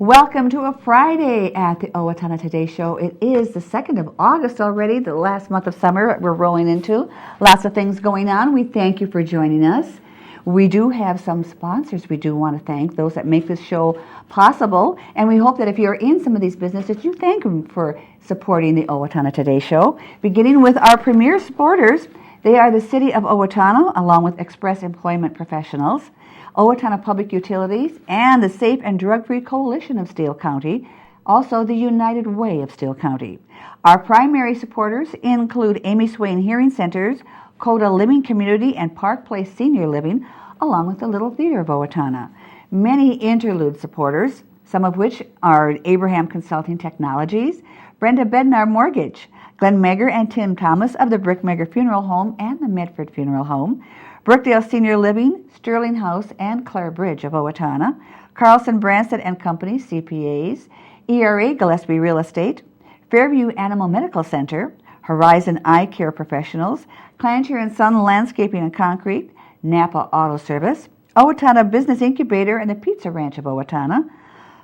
Welcome to a Friday at the Owatonna Today Show. It is the 2nd of August already, the last month of summer we're rolling into. Lots of things going on. We thank you for joining us. We do have some sponsors we do want to thank, those that make this show possible. And we hope that if you're in some of these businesses, you thank them for supporting the Owatonna Today Show. Beginning with our premier supporters, they are the City of Owatonna, along with Express Employment Professionals, Owatonna Public Utilities, and the Safe and Drug-Free Coalition of Steele County, also the United Way of Steele County. Our primary supporters include Amy Swain Hearing Centers, Coda Living Community, and Park Place Senior Living, along with the Little Theater of Owatonna. Many interlude supporters, some of which are Abraham Consulting Technologies, Brenda Bednar Mortgage, Glenn Megger and Tim Thomas of the Brick Megger Funeral Home and the Medford Funeral Home, Brookdale Senior Living, Sterling House, and Clare Bridge of Owatonna, Carlson Branstad and Company, CPAs, ERA Gillespie Real Estate, Fairview Animal Medical Center, Horizon Eye Care Professionals, Clantier & Son Landscaping and Concrete, Napa Auto Service, Owatonna Business Incubator, and the Pizza Ranch of Owatonna.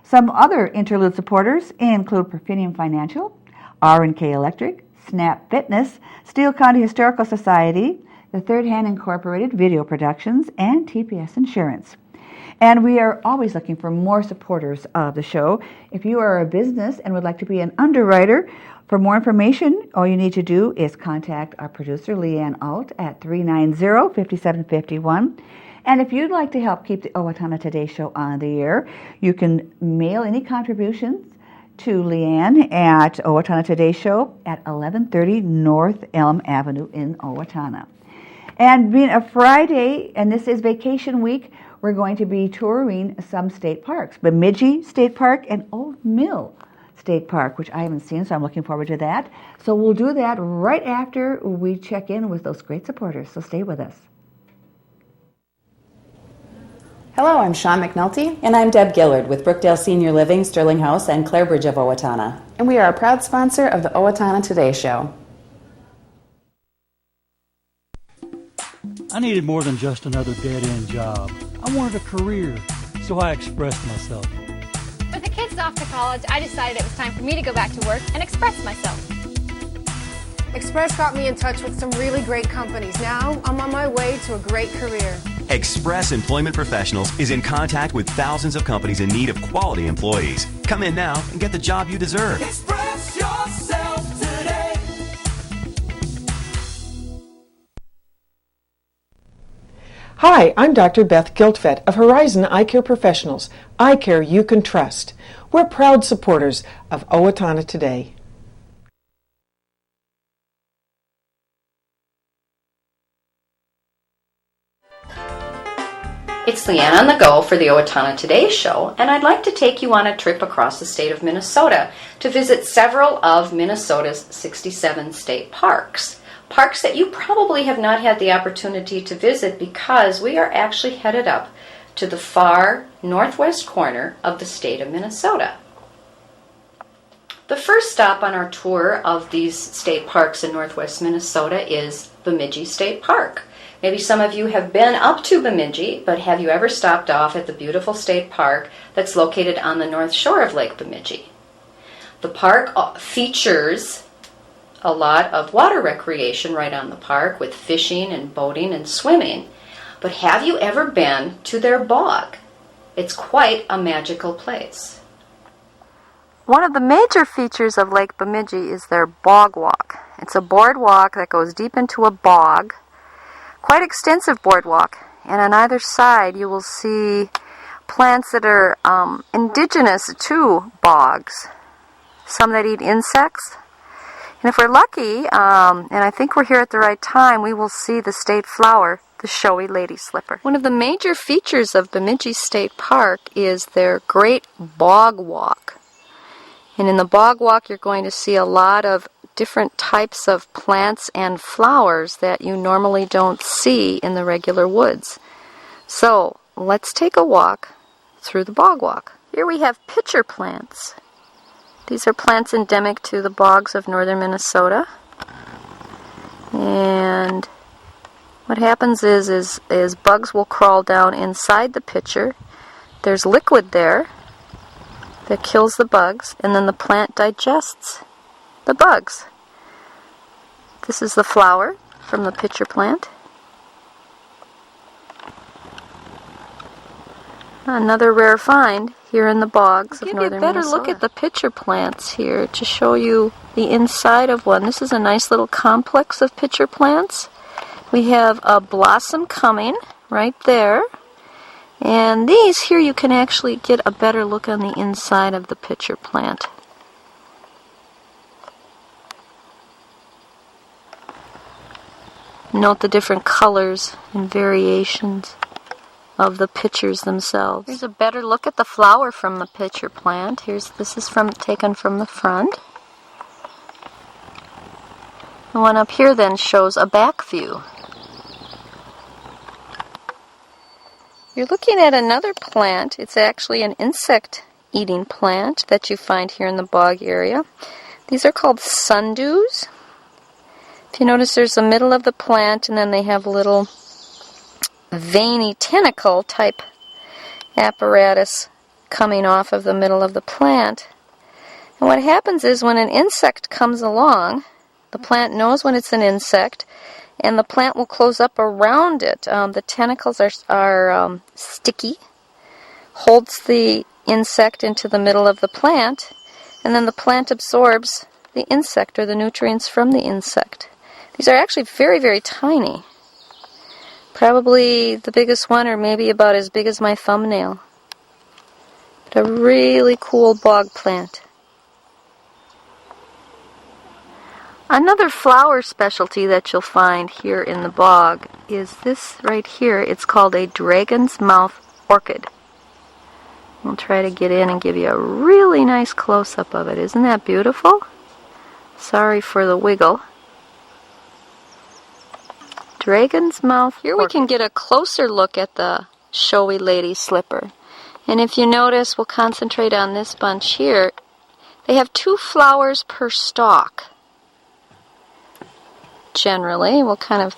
Some other interlude supporters include Perfinium Financial, R&K Electric, Snap Fitness, Steele County Historical Society, the Third Hand Incorporated Video Productions, and TPS Insurance. And we are always looking for more supporters of the show. If you are a business and would like to be an underwriter, for more information, all you need to do is contact our producer, Leanne Alt, at 390-5751. And if you'd like to help keep the Owatonna Today Show on the air, you can mail any contributions to Leanne at Owatonna Today Show at 1130 North Elm Avenue in Owatonna. And being a Friday, and this is vacation week, we're going to be touring some state parks. Bemidji State Park and Old Mill State Park, which I haven't seen, so I'm looking forward to that. So we'll do that right after we check in with those great supporters, so stay with us. Hello, I'm Sean McNulty. And I'm Deb Gillard with Brookdale Senior Living, Sterling House, and Clare Bridge of Owatonna. And we are a proud sponsor of the Owatonna Today Show. I needed more than just another dead-end job. I wanted a career, so I expressed myself. With the kids off to college, I decided it was time for me to go back to work and express myself. Express got me in touch with some really great companies. Now I'm on my way to a great career. Express Employment Professionals is in contact with thousands of companies in need of quality employees. Come in now and get the job you deserve. Express yourself today. Hi, I'm Dr. Beth Giltfett of Horizon Eye Care Professionals. Eye care you can trust. We're proud supporters of Owatonna Today. It's Leanne on the go for the Owatonna Today Show, and I'd like to take you on a trip across the state of Minnesota to visit several of Minnesota's 67 state parks. Parks that you probably have not had the opportunity to visit because we are actually headed up to the far northwest corner of the state of Minnesota. The first stop on our tour of these state parks in northwest Minnesota is Bemidji State Park. Maybe some of you have been up to Bemidji, but have you ever stopped off at the beautiful state park that's located on the north shore of Lake Bemidji? The park features a lot of water recreation right on the park with fishing and boating and swimming. But have you ever been to their bog? It's quite a magical place. One of the major features of Lake Bemidji is their bog walk. It's a boardwalk that goes deep into a bog, quite extensive boardwalk, and on either side you will see plants that are indigenous to bogs, some that eat insects. And if we're lucky, and I think we're here at the right time, we will see the state flower, the showy lady slipper. One of the major features of Bemidji State Park is their great bog walk. And in the bog walk you're going to see a lot of different types of plants and flowers that you normally don't see in the regular woods. So let's take a walk through the bog walk. Here we have pitcher plants. These are plants endemic to the bogs of northern Minnesota. And what happens is bugs will crawl down inside the pitcher. There's liquid there. that kills the bugs, and then the plant digests the bugs. This is the flower from the pitcher plant. Another rare find here in the bogs of northern Minnesota. Give you a better look at the pitcher plants here to show you the inside of one. This is a nice little complex of pitcher plants. We have a blossom coming right there. And these here you can actually get a better look on the inside of the pitcher plant. Note the different colors and variations of the pitchers themselves. Here's a better look at the flower from the pitcher plant. This is taken from the front. The one up here then shows a back view. You're looking at another plant. It's actually an insect-eating plant that you find here in the bog area. These are called sundews. If you notice, there's the middle of the plant, and then they have little veiny tentacle type apparatus coming off of the middle of the plant. And what happens is when an insect comes along, the plant knows when it's an insect, and the plant will close up around it. The tentacles are sticky, holds the insect into the middle of the plant, and then the plant absorbs the insect or the nutrients from the insect. These are actually very, very tiny. Probably the biggest one, or maybe about as big as my thumbnail. But a really cool bog plant. Another flower specialty that you'll find here in the bog is this right here. It's called a dragon's mouth orchid. We'll try to get in and give you a really nice close-up of it. Isn't that beautiful? Sorry for the wiggle. Dragon's mouth orchid. Here we can get a closer look at the showy lady slipper. And if you notice, we'll concentrate on this bunch here. They have 2 flowers per stalk. Generally, we'll kind of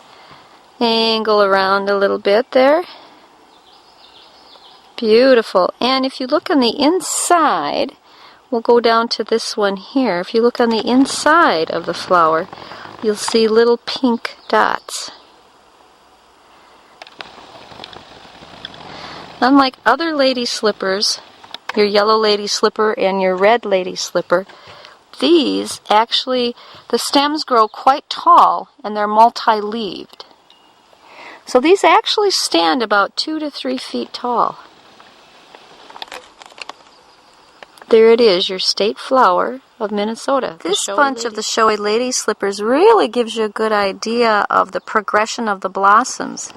angle around a little bit there. Beautiful. And if you look on the inside, we'll go down to this one here. If you look on the inside of the flower, you'll see little pink dots. Unlike other lady slippers, your yellow lady slipper and your red lady slipper, these actually, the stems grow quite tall and they're multi-leaved. So these actually stand about 2 to 3 feet tall. There it is, your state flower of Minnesota. This bunch of the showy lady slippers really gives you a good idea of the progression of the blossoms.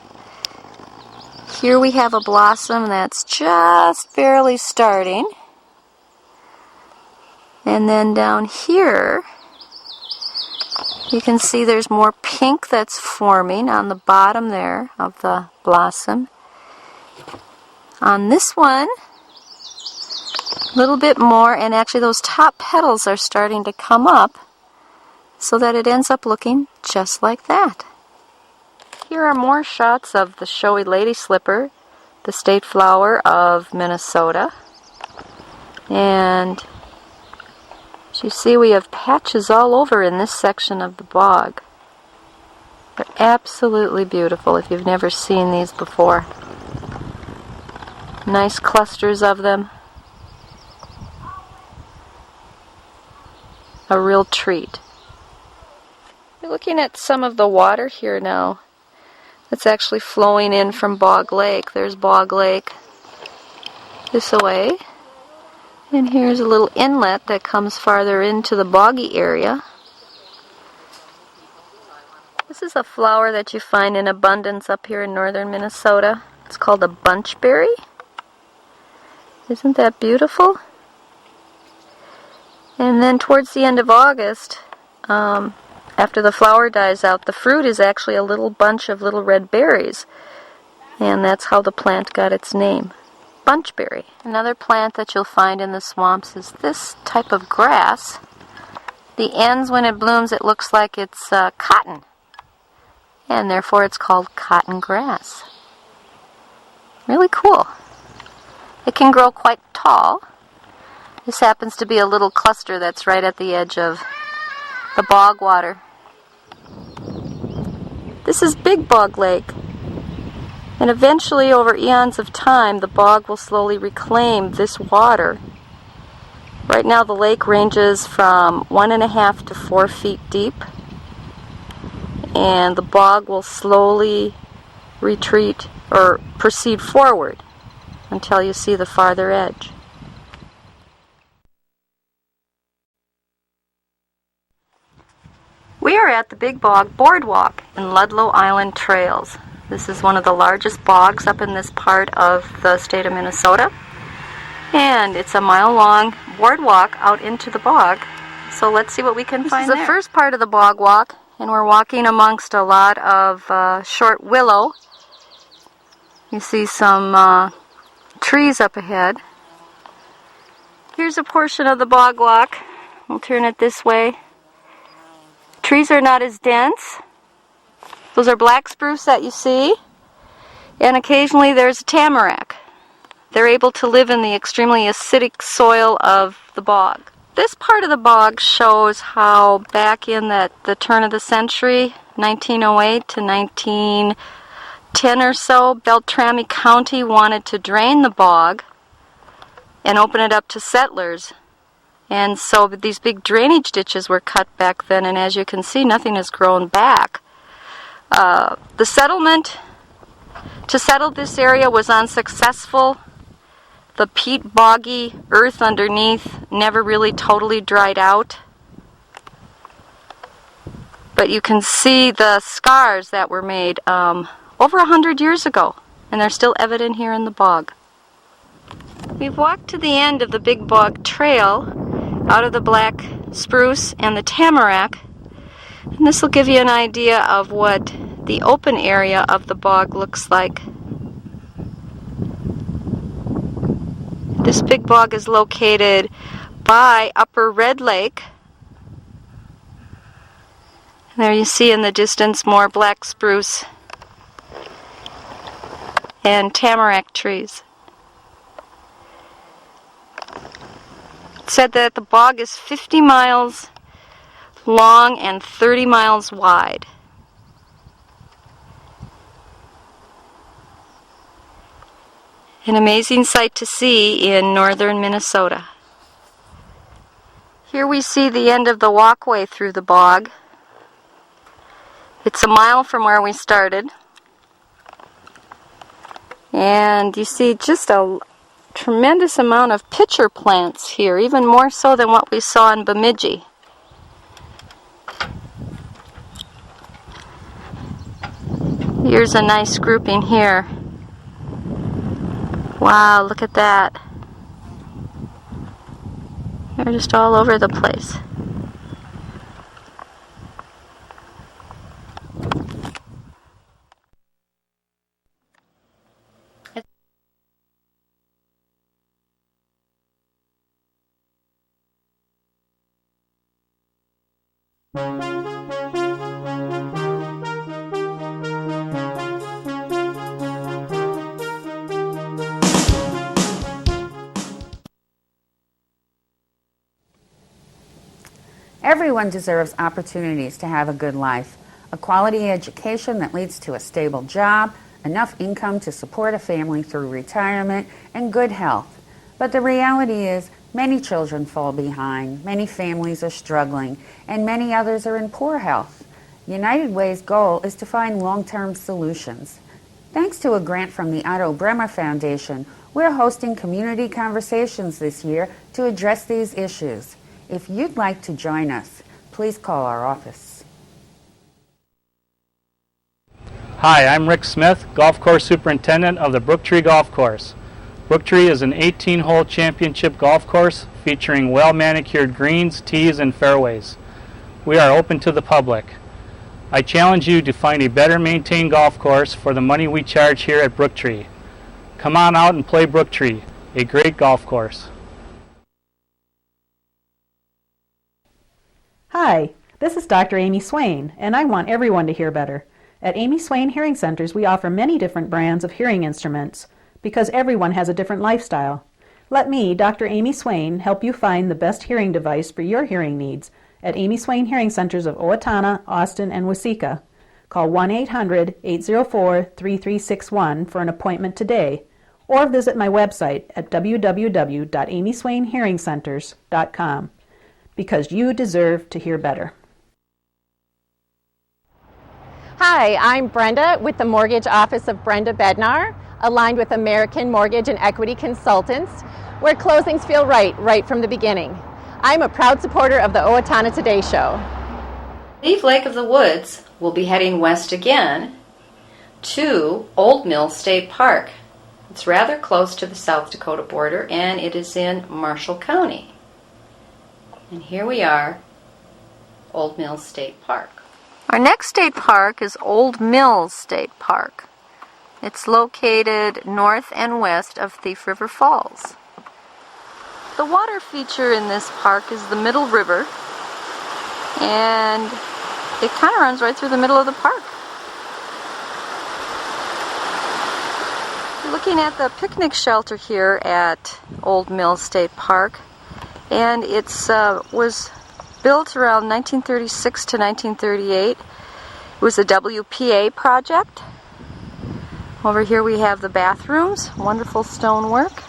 Here we have a blossom that's just barely starting. And then down here, you can see there's more pink that's forming on the bottom there of the blossom. On this one, a little bit more, and actually those top petals are starting to come up so that it ends up looking just like that. Here are more shots of the showy lady slipper, the state flower of Minnesota. And as you see, we have patches all over in this section of the bog. They're absolutely beautiful if you've never seen these before. Nice clusters of them. A real treat. We're looking at some of the water here now. It's actually flowing in from Bog Lake. There's Bog Lake this way. And here's a little inlet that comes farther into the boggy area. This is a flower that you find in abundance up here in northern Minnesota. It's called a bunchberry. Isn't that beautiful? And then towards the end of August, after the flower dies out, the fruit is actually a little bunch of little red berries. And that's how the plant got its name, bunchberry. Another plant that you'll find in the swamps is this type of grass. The ends, when it blooms, it looks like it's cotton. And therefore it's called cotton grass. Really cool. It can grow quite tall. This happens to be a little cluster that's right at the edge of the bog water. This is Big Bog Lake. And eventually, over eons of time, the bog will slowly reclaim this water. Right now the lake ranges from 1.5 to 4 feet deep. And the bog will slowly retreat or proceed forward until you see the farther edge. We are at the Big Bog Boardwalk in Ludlow Island Trails. This is one of the largest bogs up in this part of the state of Minnesota. And it's a mile-long boardwalk out into the bog. So let's see what we can find there. This is the first part of the bog walk, and we're walking amongst a lot of short willow. You see some trees up ahead. Here's a portion of the bog walk. We'll turn it this way. Trees are not as dense. Those are black spruce that you see. And occasionally there's a tamarack. They're able to live in the extremely acidic soil of the bog. This part of the bog shows how back in the turn of the century, 1908 to 1910 or so, Beltrami County wanted to drain the bog and open it up to settlers. And so these big drainage ditches were cut back then, and as you can see, nothing has grown back. The settlement to settle this area was unsuccessful. The peat boggy earth underneath never really totally dried out. But you can see the scars that were made over 100 years ago, and they're still evident here in the bog. We've walked to the end of the Big Bog Trail, out of the black spruce and the tamarack, and this will give you an idea of what the open area of the bog looks like. This big bog is located by Upper Red Lake. And there you see in the distance more black spruce and tamarack trees. It's said that the bog is 50 miles long and 30 miles wide. An amazing sight to see in northern Minnesota. Here we see the end of the walkway through the bog. It's a mile from where we started. And you see just a tremendous amount of pitcher plants here, even more so than what we saw in Bemidji. Here's a nice grouping here. Wow, look at that. They're just all over the place. Everyone deserves opportunities to have a good life, a quality education that leads to a stable job, enough income to support a family through retirement, and good health. But the reality is, many children fall behind, many families are struggling, and many others are in poor health. United Way's goal is to find long-term solutions. Thanks to a grant from the Otto Bremer Foundation, we're hosting community conversations this year to address these issues. If you'd like to join us, please call our office. Hi, I'm Rick Smith, Golf Course Superintendent of the Brooktree Golf Course. Brooktree is an 18-hole championship golf course featuring well-manicured greens, tees, and fairways. We are open to the public. I challenge you to find a better maintained golf course for the money we charge here at Brooktree. Come on out and play Brooktree, a great golf course. Hi, this is Dr. Amy Swain, and I want everyone to hear better. At Amy Swain Hearing Centers, we offer many different brands of hearing instruments because everyone has a different lifestyle. Let me, Dr. Amy Swain, help you find the best hearing device for your hearing needs at Amy Swain Hearing Centers of Owatonna, Austin, and Waseca. Call 1-800-804-3361 for an appointment today, or visit my website at www.amyswainhearingcenters.com, because you deserve to hear better. Hi, I'm Brenda with the Mortgage Office of Brenda Bednar, aligned with American Mortgage and Equity Consultants, where closings feel right from the beginning. I'm a proud supporter of the Owatonna Today Show. Leave Lake of the Woods, we'll be heading west again to Old Mill State Park. It's rather close to the South Dakota border, and it is in Marshall County. And here we are, Old Mill State Park. Our next state park is Old Mills State Park. It's located north and west of Thief River Falls. The water feature in this park is the Middle River, and it kind of runs right through the middle of the park. Looking at the picnic shelter here at Old Mill State Park, and it was built around 1936 to 1938. It was a WPA project. Over here we have the bathrooms, wonderful stonework.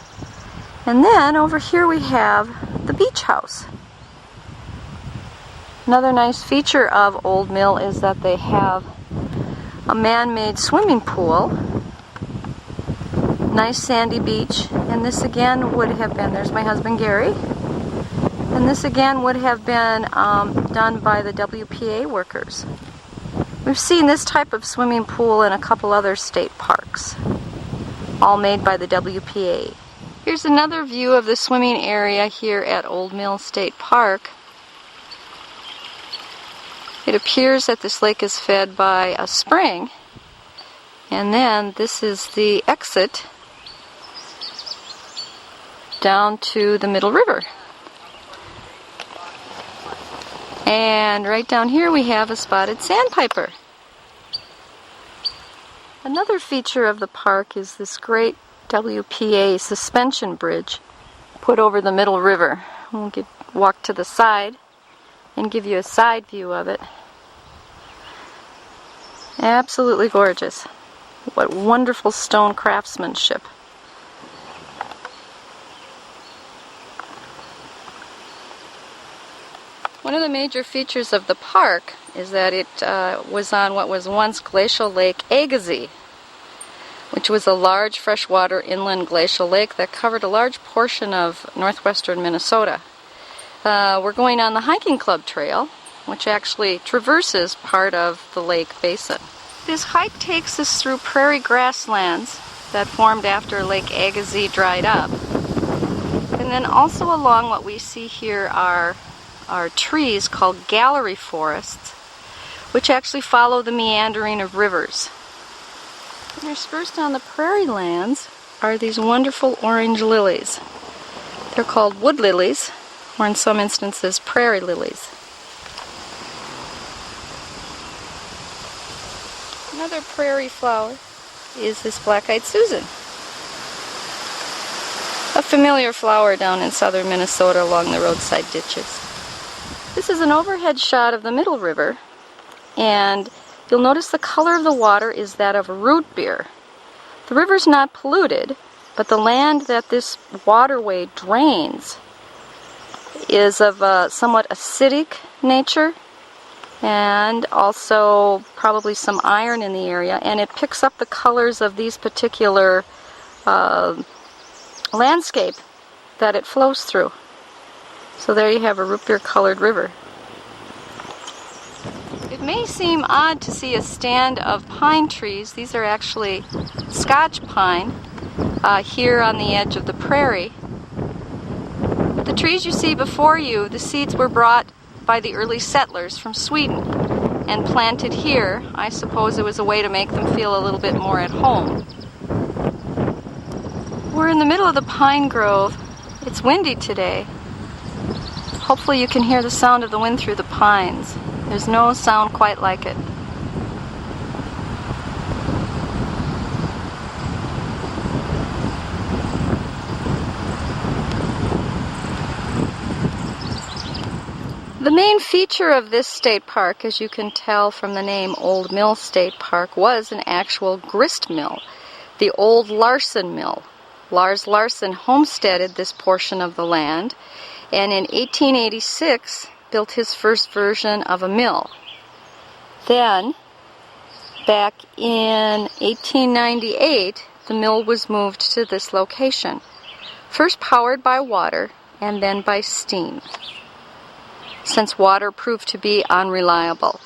And then over here we have the beach house. Another nice feature of Old Mill is that they have a man-made swimming pool, nice sandy beach, and this again would have been, there's my husband Gary, and this again would have been done by the WPA workers. We've seen this type of swimming pool in a couple other state parks, all made by the WPA. Here's another view of the swimming area here at Old Mill State Park. It appears that this lake is fed by a spring, and then this is the exit down to the Middle River. And right down here we have a spotted sandpiper. Another feature of the park is this great WPA suspension bridge put over the Middle River. We'll walk to the side and give you a side view of it. Absolutely gorgeous. What wonderful stone craftsmanship. One of the major features of the park is that it was on what was once Glacial Lake Agassiz, which was a large freshwater inland glacial lake that covered a large portion of northwestern Minnesota. We're going on the hiking club trail, which actually traverses part of the lake basin. This hike takes us through prairie grasslands that formed after Lake Agassiz dried up. And then also along what we see here are trees called gallery forests, which actually follow the meandering of rivers. Interspersed on the prairie lands are these wonderful orange lilies. They're called wood lilies, or in some instances prairie lilies. Another prairie flower is this black-eyed Susan, a familiar flower down in southern Minnesota along the roadside ditches. This is an overhead shot of the Middle River, and you'll notice the color of the water is that of root beer. The river's not polluted, but the land that this waterway drains is of a somewhat acidic nature, and also probably some iron in the area, and it picks up the colors of these particular landscape that it flows through. So there you have a root beer colored river. It may seem odd to see a stand of pine trees. These are actually Scotch pine here on the edge of the prairie. But the trees you see before you, the seeds were brought by the early settlers from Sweden and planted here. I suppose it was a way to make them feel a little bit more at home. We're in the middle of the pine grove. It's windy today. Hopefully you can hear the sound of the wind through the pines. There's no sound quite like it. main feature of this state park, as you can tell from the name Old Mill State Park, was an actual grist mill, the Old Larson Mill. Lars Larson homesteaded this portion of the land, and in 1886 built his first version of a mill. Then, back in 1898, the mill was moved to this location, first powered by water and then by steam. Since water proved to be unreliable,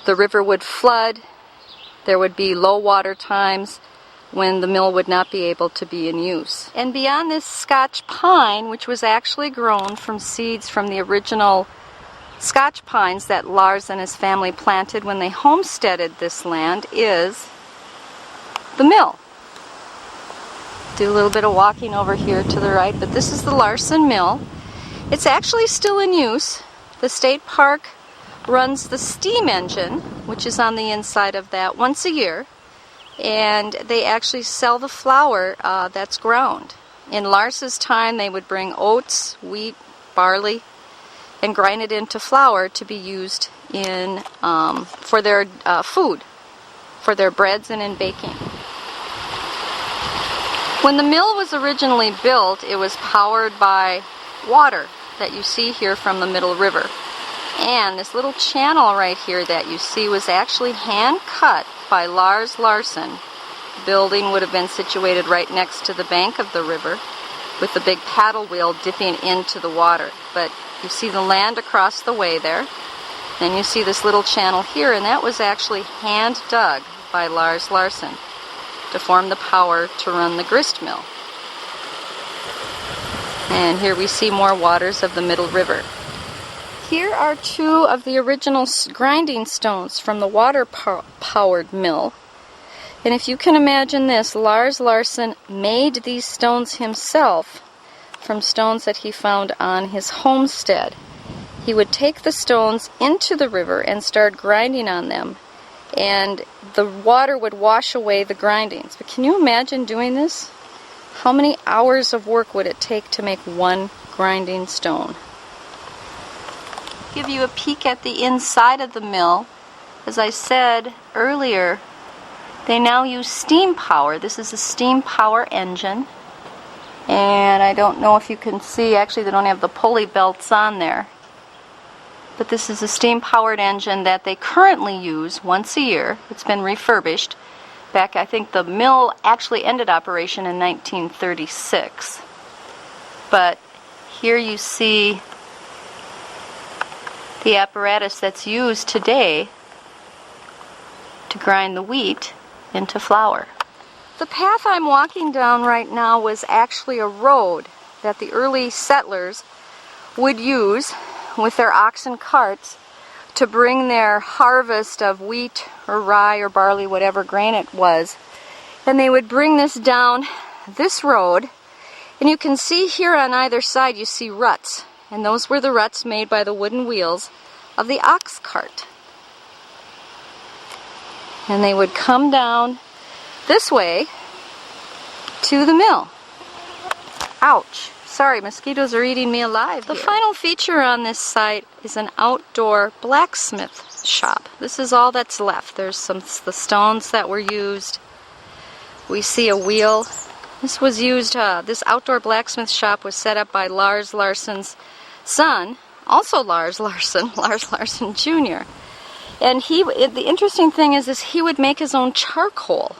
the river would flood, there would be low water times when the mill would not be able to be in use. And beyond this Scotch pine, which was actually grown from seeds from the original Scotch pines that Lars and his family planted when they homesteaded this land, is the mill. Do a little bit of walking over here to the right, but this is the Larson Mill. It's actually still in use. The state park runs the steam engine, which is on the inside of that, once a year, and they actually sell the flour that's ground. In Lars's time, they would bring oats, wheat, barley, and grind it into flour to be used in for their food, for their breads and in baking. When the mill was originally built, it was powered by water that you see here from the Middle River. And this little channel right here that you see was actually hand cut by Lars Larson. The building would have been situated right next to the bank of the river, with the big paddle wheel dipping into the water. But you see the land across the way there. Then you see this little channel here, and that was actually hand dug by Lars Larson to form the power to run the grist mill. And here we see more waters of the Middle River. Here are two of the original grinding stones from the water-powered mill. And if you can imagine this, Lars Larson made these stones himself from stones that he found on his homestead. He would take the stones into the river and start grinding on them, and the water would wash away the grindings. But can you imagine doing this? How many hours of work would it take to make one grinding stone? Give you a peek at the inside of the mill. As I said earlier, they now use steam power. This is a steam power engine. And I don't know if you can see, actually they don't have the pulley belts on there. But this is a steam powered engine that they currently use once a year. It's been refurbished. Back, I think the mill actually ended operation in 1936. But here you see the apparatus that's used today to grind the wheat into flour. The path I'm walking down right now was actually a road that the early settlers would use with their oxen carts to bring their harvest of wheat or rye or barley, whatever grain it was. And they would bring this down this road, and you can see here on either side you see ruts, and those were the ruts made by the wooden wheels of the ox cart. And they would come down this way to the mill. Ouch. Sorry, mosquitoes are eating me alive. The final feature on this site is an outdoor blacksmith shop. This is all that's left. There's the stones that were used. We see a wheel. This was used, this outdoor blacksmith shop was set up by Lars Larson's son, also Lars Larson, Lars Larson Jr. And the interesting thing is he would make his own charcoal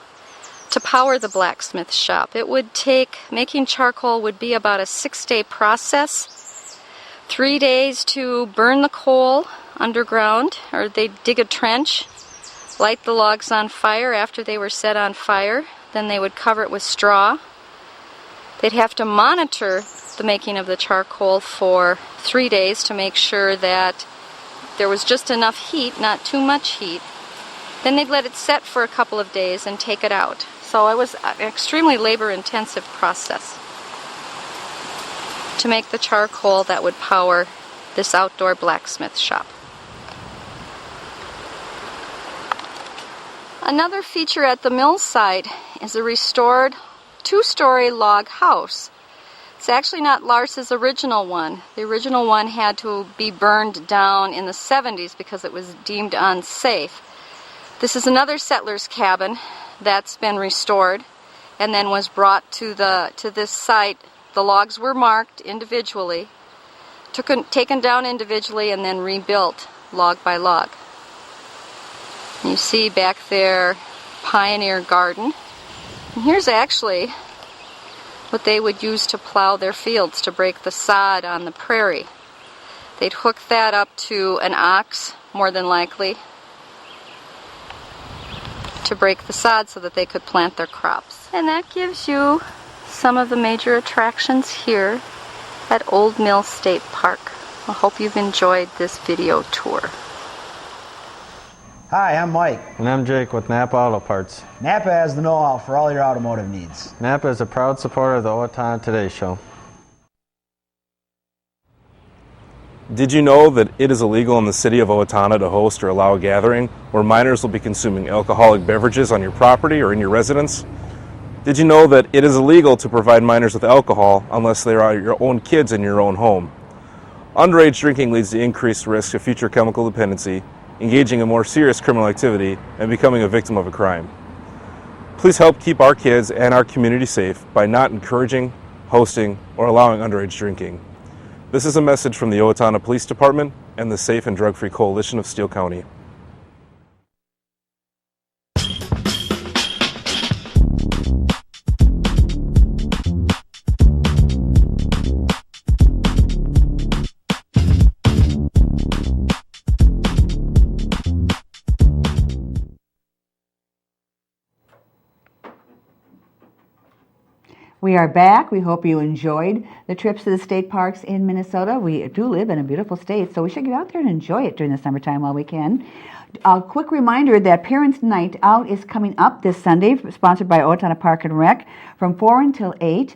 to power the blacksmith shop. It would take, making charcoal would be about a 6-day process. 3 days to burn the coal underground, or they'd dig a trench, light the logs on fire after they were set on fire. Then they would cover it with straw. They'd have to monitor the making of the charcoal for 3 days to make sure that there was just enough heat, not too much heat. Then they'd let it set for a couple of days and take it out. So it was an extremely labor-intensive process to make the charcoal that would power this outdoor blacksmith shop. Another feature at the mill site is a restored 2-story log house. It's actually not Lars's original one. The original one had to be burned down in the 70s because it was deemed unsafe. This is another settler's cabin that's been restored and then was brought to this site. The logs were marked individually, taken down individually, and then rebuilt log by log. You see back there Pioneer Garden. And here's actually what they would use to plow their fields to break the sod on the prairie. They'd hook that up to an ox, more than likely, to break the sod so that they could plant their crops. And that gives you some of the major attractions here at Old Mill State Park. I hope you've enjoyed this video tour. Hi, I'm Mike. And I'm Jake with Napa Auto Parts. Napa has the know-how for all your automotive needs. Napa is a proud supporter of the Owatonna Today Show. Did you know that it is illegal in the city of Owatonna to host or allow a gathering where minors will be consuming alcoholic beverages on your property or in your residence? Did you know that it is illegal to provide minors with alcohol unless they are your own kids in your own home? Underage drinking leads to increased risk of future chemical dependency, engaging in more serious criminal activity, and becoming a victim of a crime. Please help keep our kids and our community safe by not encouraging, hosting, or allowing underage drinking. This is a message from the Owatonna Police Department and the Safe and Drug-Free Coalition of Steele County. We are back. We hope you enjoyed the trips to the state parks in Minnesota. We do live in a beautiful state, so we should get out there and enjoy it during the summertime while we can. A quick reminder that Parents' Night Out is coming up this Sunday, sponsored by Owatonna Park and Rec, from 4 until 8.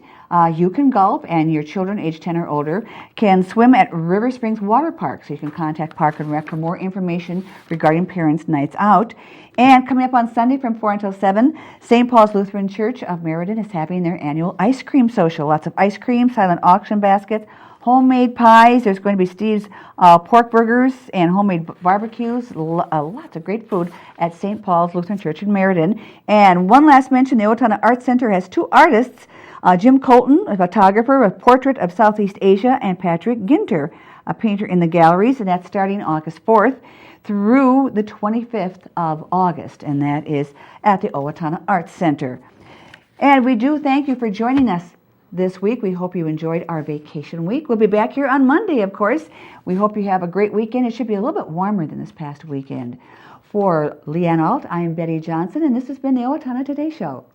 You can golf, and your children age 10 or older can swim at River Springs Water Park. So you can contact Park and Rec for more information regarding Parents' Nights Out. And coming up on Sunday from 4 until 7, St. Paul's Lutheran Church of Meriden is having their annual ice cream social. Lots of ice cream, silent auction baskets, homemade pies. There's going to be Steve's pork burgers and homemade barbecues. Lots of great food at St. Paul's Lutheran Church in Meriden. And one last mention, the Owatonna Art Center has two artists, Jim Colton, a photographer, a portrait of Southeast Asia, and Patrick Ginter, a painter in the galleries, and that's starting August 4th through the 25th of August, and that is at the Owatonna Arts Center. And we do thank you for joining us this week. We hope you enjoyed our vacation week. We'll be back here on Monday, of course. We hope you have a great weekend. It should be a little bit warmer than this past weekend. For Leanne Alt, I am Betty Johnson, and this has been the Owatonna Today Show.